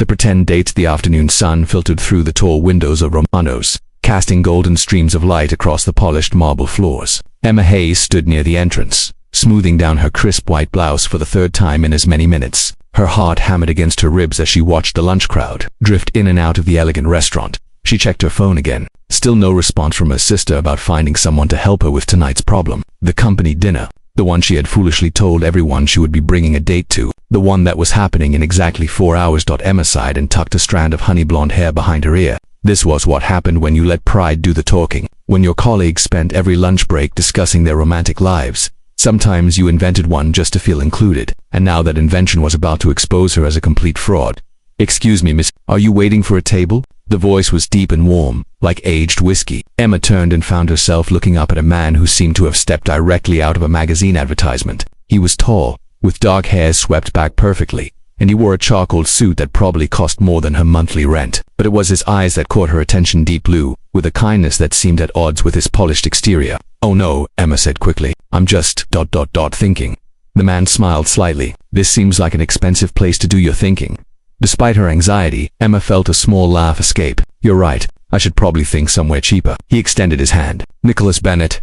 pretend dates. The afternoon sun filtered through the tall windows of Romano's, casting golden streams of light across the polished marble floors. Emma Hayes stood near the entrance, smoothing down her crisp white blouse for the third time in as many minutes. Her heart hammered against her ribs as she watched the lunch crowd drift in and out of the elegant restaurant. She checked her phone again. Still no response from her sister about finding someone to help her with tonight's problem. The company dinner. The one she had foolishly told everyone she would be bringing a date to. The one that was happening in exactly 4 hours. Emma sighed and tucked a strand of honey blonde hair behind her ear. This was what happened when you let pride do the talking. When your colleagues spent every lunch break discussing their romantic lives. Sometimes you invented one just to feel included, and now that invention was about to expose her as a complete fraud. "Excuse me, miss, are you waiting for a table?" The voice was deep and warm, like aged whiskey. Emma turned and found herself looking up at a man who seemed to have stepped directly out of a magazine advertisement. He was tall, with dark hair swept back perfectly, and he wore a charcoal suit that probably cost more than her monthly rent. But it was his eyes that caught her attention, deep blue, with a kindness that seemed at odds with his polished exterior. "Oh no," Emma said quickly. "I'm just ... thinking." The man smiled slightly. "This seems like an expensive place to do your thinking." Despite her anxiety, Emma felt a small laugh escape. "You're right. I should probably think somewhere cheaper." He extended his hand. "Nicholas Bennett."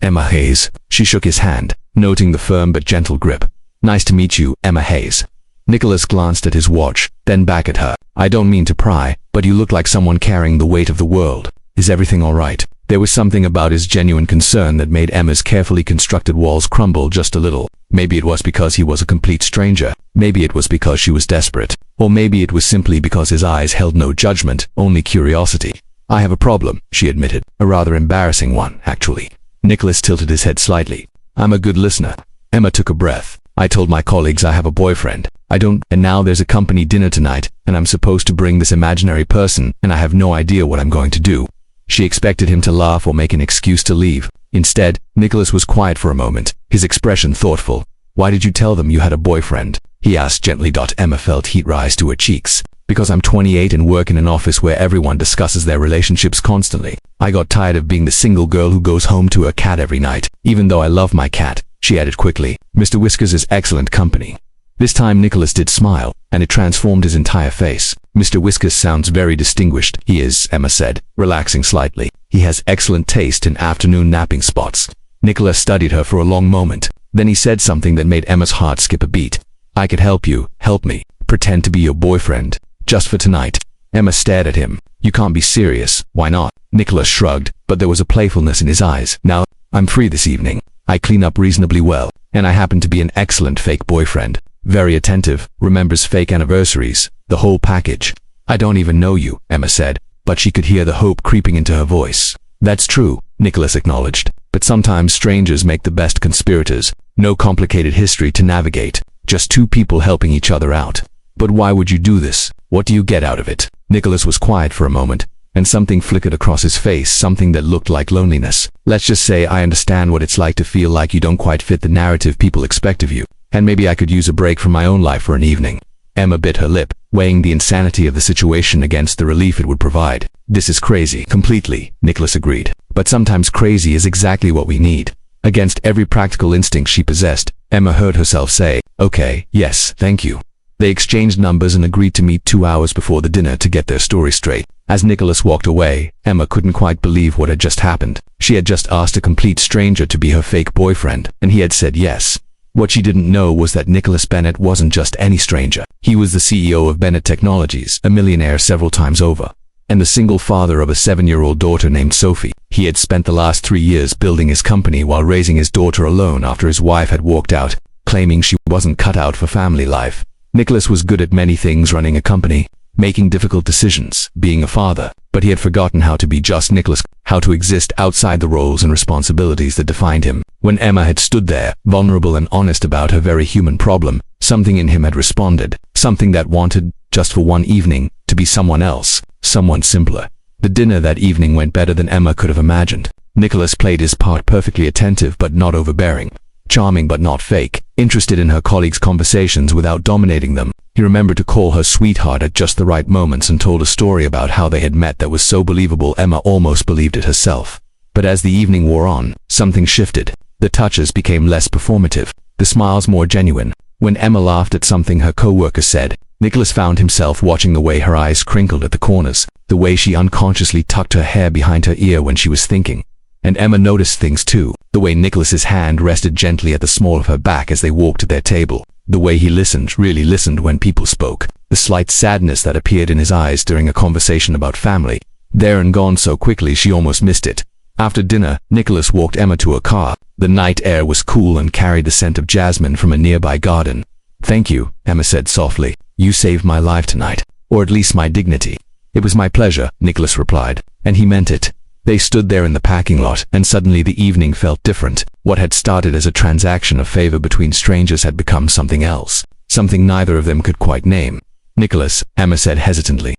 "Emma Hayes." She shook his hand, noting the firm but gentle grip. "Nice to meet you, Emma Hayes." Nicholas glanced at his watch, then back at her. "I don't mean to pry, but you look like someone carrying the weight of the world. Is everything all right?" There was something about his genuine concern that made Emma's carefully constructed walls crumble just a little. Maybe it was because he was a complete stranger. Maybe it was because she was desperate. Or maybe it was simply because his eyes held no judgment, only curiosity. "I have a problem," she admitted. "A rather embarrassing one, actually." Nicholas tilted his head slightly. "I'm a good listener." Emma took a breath. "I told my colleagues I have a boyfriend. I don't, and now there's a company dinner tonight, and I'm supposed to bring this imaginary person, and I have no idea what I'm going to do." She expected him to laugh or make an excuse to leave. Instead, Nicholas was quiet for a moment, his expression thoughtful. "Why did you tell them you had a boyfriend?" he asked gently. Emma felt heat rise to her cheeks. "Because I'm 28 and work in an office where everyone discusses their relationships constantly. I got tired of being the single girl who goes home to her cat every night, even though I love my cat," she added quickly. "Mr. Whiskers is excellent company." This time Nicholas did smile, and it transformed his entire face. "Mr. Whiskers sounds very distinguished." "He is," Emma said, relaxing slightly. "He has excellent taste in afternoon napping spots." Nicholas studied her for a long moment. Then he said something that made Emma's heart skip a beat. "I could help you, help me, pretend to be your boyfriend, just for tonight." Emma stared at him. "You can't be serious." "Why not?" Nicholas shrugged, but there was a playfulness in his eyes. "Now, I'm free this evening. I clean up reasonably well, and I happen to be an excellent fake boyfriend. Very attentive, remembers fake anniversaries, the whole package." "I don't even know you," Emma said, but she could hear the hope creeping into her voice. "That's true," Nicholas acknowledged, "but sometimes strangers make the best conspirators. No complicated history to navigate, just two people helping each other out." "But why would you do this? What do you get out of it?" Nicholas was quiet for a moment, and something flickered across his face, something that looked like loneliness. "Let's just say I understand what it's like to feel like you don't quite fit the narrative people expect of you. And maybe I could use a break from my own life for an evening." Emma bit her lip, weighing the insanity of the situation against the relief it would provide. "This is crazy." "Completely," Nicholas agreed. "But sometimes crazy is exactly what we need." Against every practical instinct she possessed, Emma heard herself say, "Okay, yes, thank you." They exchanged numbers and agreed to meet 2 hours before the dinner to get their story straight. As Nicholas walked away, Emma couldn't quite believe what had just happened. She had just asked a complete stranger to be her fake boyfriend, and he had said yes. What she didn't know was that Nicholas Bennett wasn't just any stranger. He was the CEO of Bennett Technologies, a millionaire several times over, and the single father of a 7-year-old daughter named Sophie. He had spent the last 3 years building his company while raising his daughter alone after his wife had walked out, claiming she wasn't cut out for family life. Nicholas was good at many things: running a company, making difficult decisions, being a father, but he had forgotten how to be just Nicholas, how to exist outside the roles and responsibilities that defined him. When Emma had stood there, vulnerable and honest about her very human problem, something in him had responded, something that wanted, just for one evening, to be someone else, someone simpler. The dinner that evening went better than Emma could have imagined. Nicholas played his part perfectly, attentive but not overbearing, charming but not fake, interested in her colleagues' conversations without dominating them. He remembered to call her sweetheart at just the right moments and told a story about how they had met that was so believable Emma almost believed it herself. But as the evening wore on, something shifted. The touches became less performative, the smiles more genuine. When Emma laughed at something her co-worker said, Nicholas found himself watching the way her eyes crinkled at the corners, the way she unconsciously tucked her hair behind her ear when she was thinking. And Emma noticed things too, the way Nicholas's hand rested gently at the small of her back as they walked to their table, the way he listened, really listened when people spoke, the slight sadness that appeared in his eyes during a conversation about family. There and gone so quickly she almost missed it. After dinner, Nicholas walked Emma to a car. The night air was cool and carried the scent of jasmine from a nearby garden. "Thank you," Emma said softly. "You saved my life tonight. Or at least my dignity." "It was my pleasure," Nicholas replied, and he meant it. They stood there in the parking lot, and suddenly the evening felt different. What had started as a transaction of favor between strangers had become something else, something neither of them could quite name. "Nicholas," Emma said hesitantly,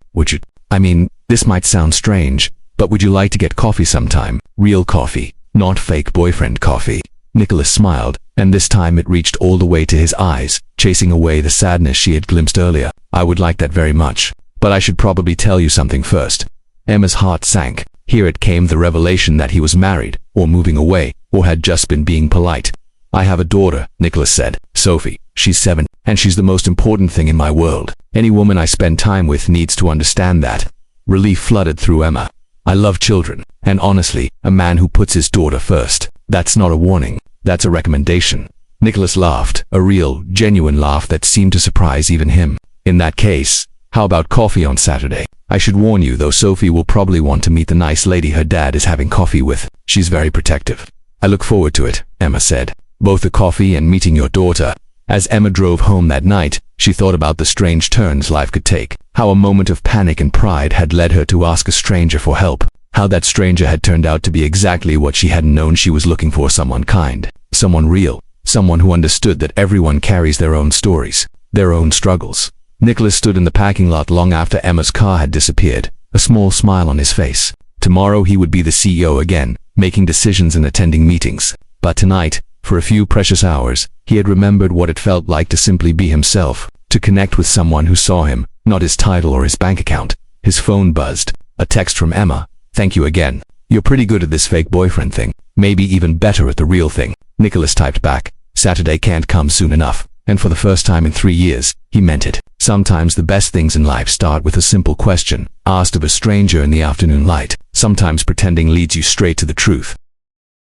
this might sound strange, but would you like to get coffee sometime? Real coffee, not fake boyfriend coffee." Nicholas smiled, and this time it reached all the way to his eyes, chasing away the sadness she had glimpsed earlier. "I would like that very much, but I should probably tell you something first." Emma's heart sank. Here it came, the revelation that he was married, or moving away, or had just been being polite. "I have a daughter," Nicholas said. "Sophie. She's 7, and she's the most important thing in my world. Any woman I spend time with needs to understand that." Relief flooded through Emma. "I love children, and honestly, a man who puts his daughter first, that's not a warning, that's a recommendation." Nicholas laughed, a real, genuine laugh that seemed to surprise even him. "In that case, how about coffee on Saturday? I should warn you, though, Sophie will probably want to meet the nice lady her dad is having coffee with. She's very protective." "I look forward to it," Emma said. "Both the coffee and meeting your daughter." As Emma drove home that night, she thought about the strange turns life could take, how a moment of panic and pride had led her to ask a stranger for help, how that stranger had turned out to be exactly what she hadn't known she was looking for: someone kind, someone real, someone who understood that everyone carries their own stories, their own struggles. Nicholas stood in the parking lot long after Emma's car had disappeared, a small smile on his face. Tomorrow he would be the CEO again, making decisions and attending meetings. But tonight, for a few precious hours, he had remembered what it felt like to simply be himself, to connect with someone who saw him, not his title or his bank account. His phone buzzed. A text from Emma. "Thank you again. You're pretty good at this fake boyfriend thing. Maybe even better at the real thing." Nicholas typed back, "Saturday can't come soon enough." And for the first time in 3 years, he meant it. Sometimes the best things in life start with a simple question, asked of a stranger in the afternoon light. Sometimes pretending leads you straight to the truth.